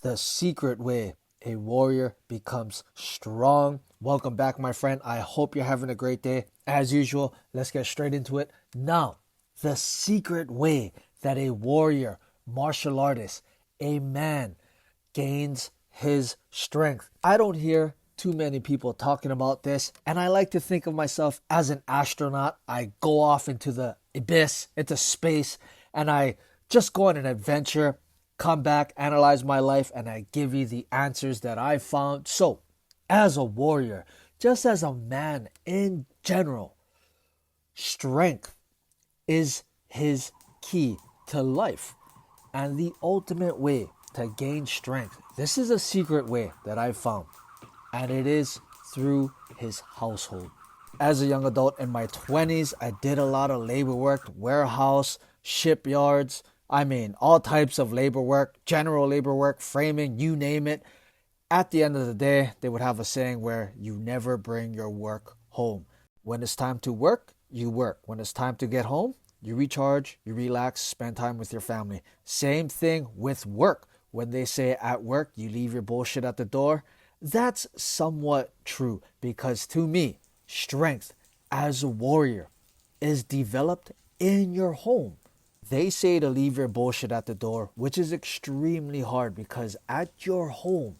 The secret way a warrior becomes strong. Welcome back, my friend. I hope you're having a great day. As usual, let's get straight into it. Now, the secret way that a warrior, martial artist, a man gains his strength. I don't hear too many people talking about this, and I like to think of myself as an astronaut. I go off into the abyss, into space, and I just go on an adventure, come back, analyze my life, and I give you the answers that I found. So, as a warrior, just as a man in general, strength is his key to life and the ultimate way to gain strength. This is a secret way that I found, and it is through his household. As a young adult in my 20s, I did a lot of labor work, warehouse, shipyards. I mean, all types of labor work, general labor work, framing, you name it. At the end of the day, they would have a saying where you never bring your work home. When it's time to work, you work. When it's time to get home, you recharge, you relax, spend time with your family. Same thing with work. When they say at work, you leave your bullshit at the door, that's somewhat true because to me, strength as a warrior is developed in your home. They say to leave your bullshit at the door, which is extremely hard because at your home,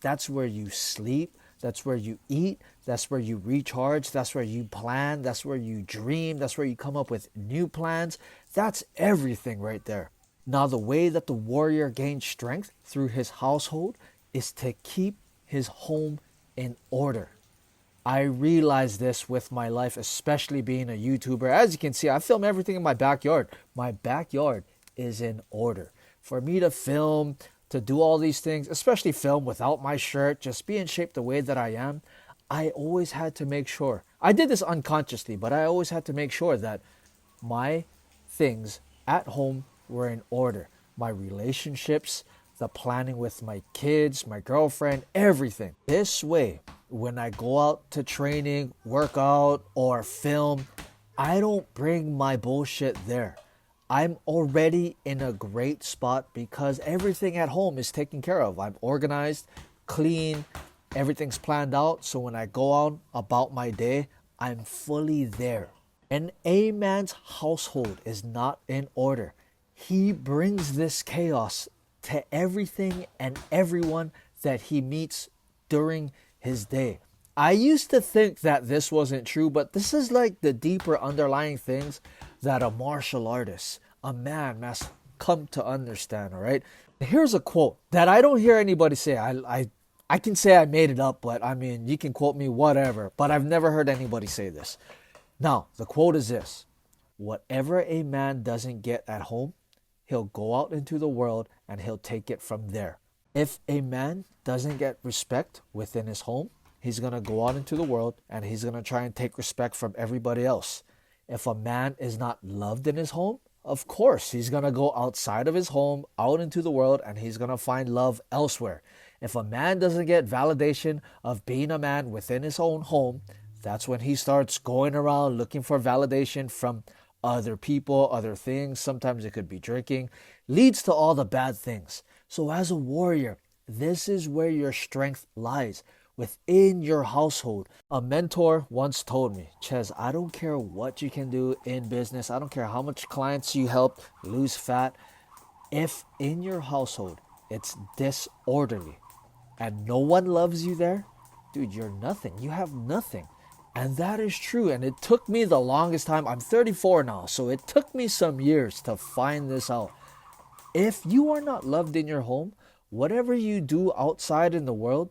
that's where you sleep, that's where you eat, that's where you recharge, that's where you plan, that's where you dream, that's where you come up with new plans. That's everything right there. Now, the way that the warrior gains strength through his household is to keep his home in order. I realize this with my life, especially being a YouTuber. As you can see, I film everything in my backyard. My backyard is in order. For me to film, to do all these things, especially film without my shirt, just be in shape the way that I am, I always had to make sure. I did this unconsciously, but I always had to make sure that my things at home were in order. My relationships, the planning with my kids, my girlfriend, everything. This way, when I go out to training, work out, or film, I don't bring my bullshit there. I'm already in a great spot because everything at home is taken care of. I'm organized, clean, everything's planned out. So when I go out about my day, I'm fully there. And a man's household is not in order. He brings this chaos to everything and everyone that he meets during his day. I used to think that this wasn't true, but this is like the deeper underlying things that a martial artist, a man, must come to understand, all right? Here's a quote that I don't hear anybody say. I can say I made it up, but I mean, you can quote me whatever, but I've never heard anybody say this. Now, the quote is this: whatever a man doesn't get at home, he'll go out into the world and he'll take it from there. If a man doesn't get respect within his home, he's going to go out into the world and he's going to try and take respect from everybody else. If a man is not loved in his home, of course, he's going to go outside of his home, out into the world, and he's going to find love elsewhere. If a man doesn't get validation of being a man within his own home, that's when he starts going around looking for validation from other people, other things. Sometimes it could be drinking, leads to all the bad things. So as a warrior, this is where your strength lies, within your household. A mentor once told me, Ches, I don't care what you can do in business. I don't care how much clients you help lose fat. If in your household it's disorderly and no one loves you there, dude, you're nothing. You have nothing. And that is true. And it took me the longest time. I'm 34 now, so it took me some years to find this out. If you are not loved in your home, whatever you do outside in the world,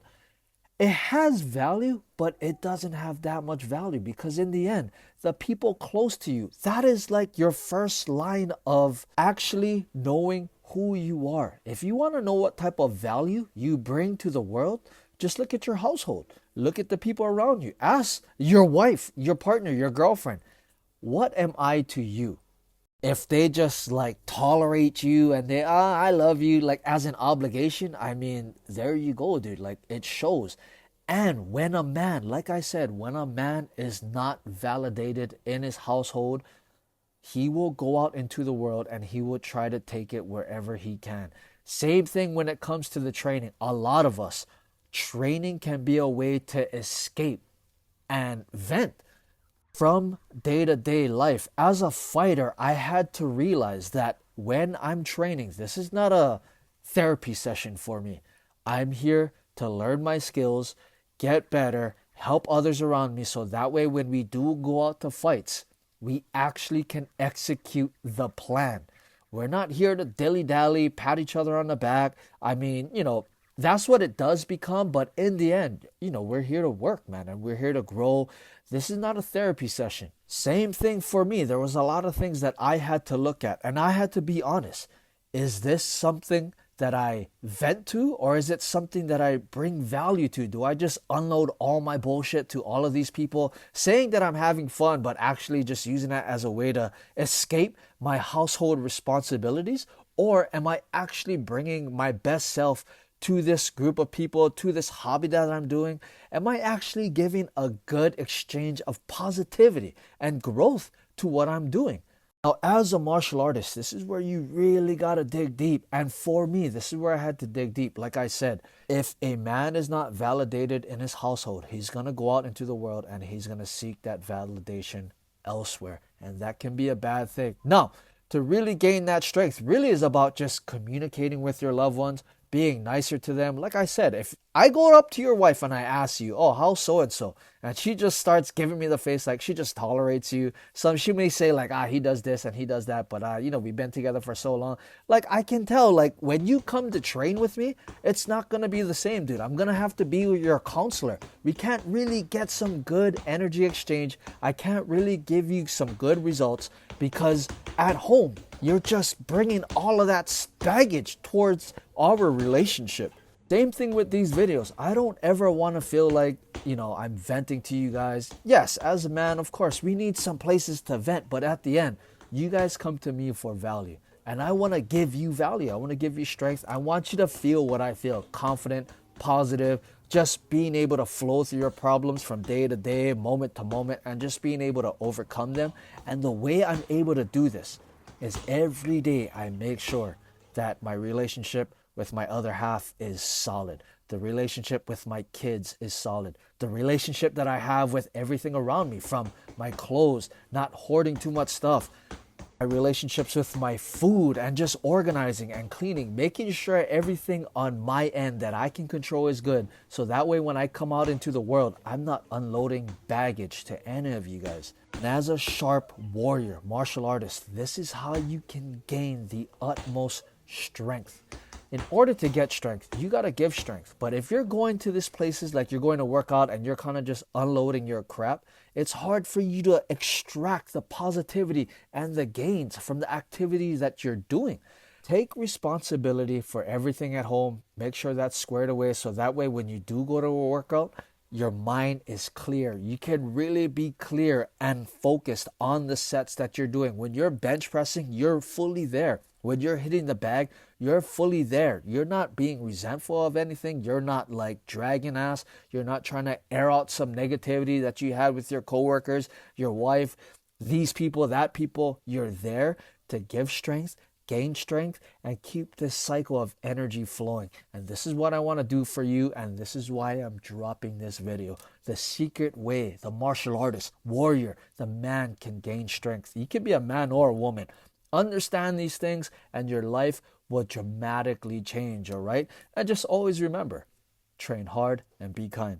it has value, but it doesn't have that much value because in the end, the people close to you, that is like your first line of actually knowing who you are. If you want to know what type of value you bring to the world, just look at your household. Look at the people around you. Ask your wife, your partner, your girlfriend, what am I to you? If they just like tolerate you and they, I love you, like as an obligation, I mean, there you go, dude. Like it shows. And when a man, like I said, when a man is not validated in his household, he will go out into the world and he will try to take it wherever he can. Same thing when it comes to the training. A lot of us, training can be a way to escape and vent from day-to-day life. As a fighter, I had to realize that when I'm training, this is not a therapy session for me. I'm here to learn my skills, get better, help others around me, so that way when we do go out to fights, we actually can execute the plan. We're not here to dilly-dally, pat each other on the back. I mean, that's what it does become. But in the end, we're here to work, man, and we're here to grow. This is not a therapy session. Same thing for me. There was a lot of things that I had to look at, and I had to be honest. Is this something that I vent to, or is it something that I bring value to? Do I just unload all my bullshit to all of these people, saying that I'm having fun, but actually just using that as a way to escape my household responsibilities? Or am I actually bringing my best self to this group of people, to this hobby that I'm doing? Am I actually giving a good exchange of positivity and growth to what I'm doing? Now, as a martial artist, this is where you really got to dig deep. And for me, this is where I had to dig deep. Like I said, if a man is not validated in his household, he's going to go out into the world and he's going to seek that validation elsewhere. And that can be a bad thing. Now, to really gain that strength really is about just communicating with your loved ones, being nicer to them. Like I said, if I go up to your wife and I ask you, oh, how's so-and-so? And she just starts giving me the face, like she just tolerates you. She may say like, he does this and he does that, but we've been together for so long. Like, I can tell, like, when you come to train with me, it's not going to be the same, dude. I'm going to have to be your counselor. We can't really get some good energy exchange. I can't really give you some good results because at home, you're just bringing all of that baggage towards our relationship. Same thing with these videos. I don't ever want to feel like, I'm venting to you guys. Yes, as a man, of course, we need some places to vent. But at the end, you guys come to me for value. And I want to give you value. I want to give you strength. I want you to feel what I feel. Confident, positive, just being able to flow through your problems from day to day, moment to moment, and just being able to overcome them. And the way I'm able to do this is every day I make sure that my relationship with my other half is solid. The relationship with my kids is solid. The relationship that I have with everything around me, from my clothes, not hoarding too much stuff, my relationships with my food, and just organizing and cleaning, making sure everything on my end that I can control is good. So that way when I come out into the world, I'm not unloading baggage to any of you guys. And as a sharp warrior, martial artist, this is how you can gain the utmost strength. In order to get strength, you got to give strength. But if you're going to these places, like you're going to work out and you're kind of just unloading your crap, it's hard for you to extract the positivity and the gains from the activities that you're doing. Take responsibility for everything at home. Make sure that's squared away, so that way when you do go to a workout, your mind is clear. You can really be clear and focused on the sets that you're doing. When you're bench pressing, you're fully there. When you're hitting the bag, you're fully there. You're not being resentful of anything. You're not like dragging ass. You're not trying to air out some negativity that you had with your coworkers, your wife, these people, that people. You're there to give strength, gain strength, and keep this cycle of energy flowing. And this is what I want to do for you, and this is why I'm dropping this video. The secret way the martial artist, warrior, the man can gain strength. You can be a man or a woman. Understand these things and your life will dramatically change, all right? And just always remember, train hard and be kind.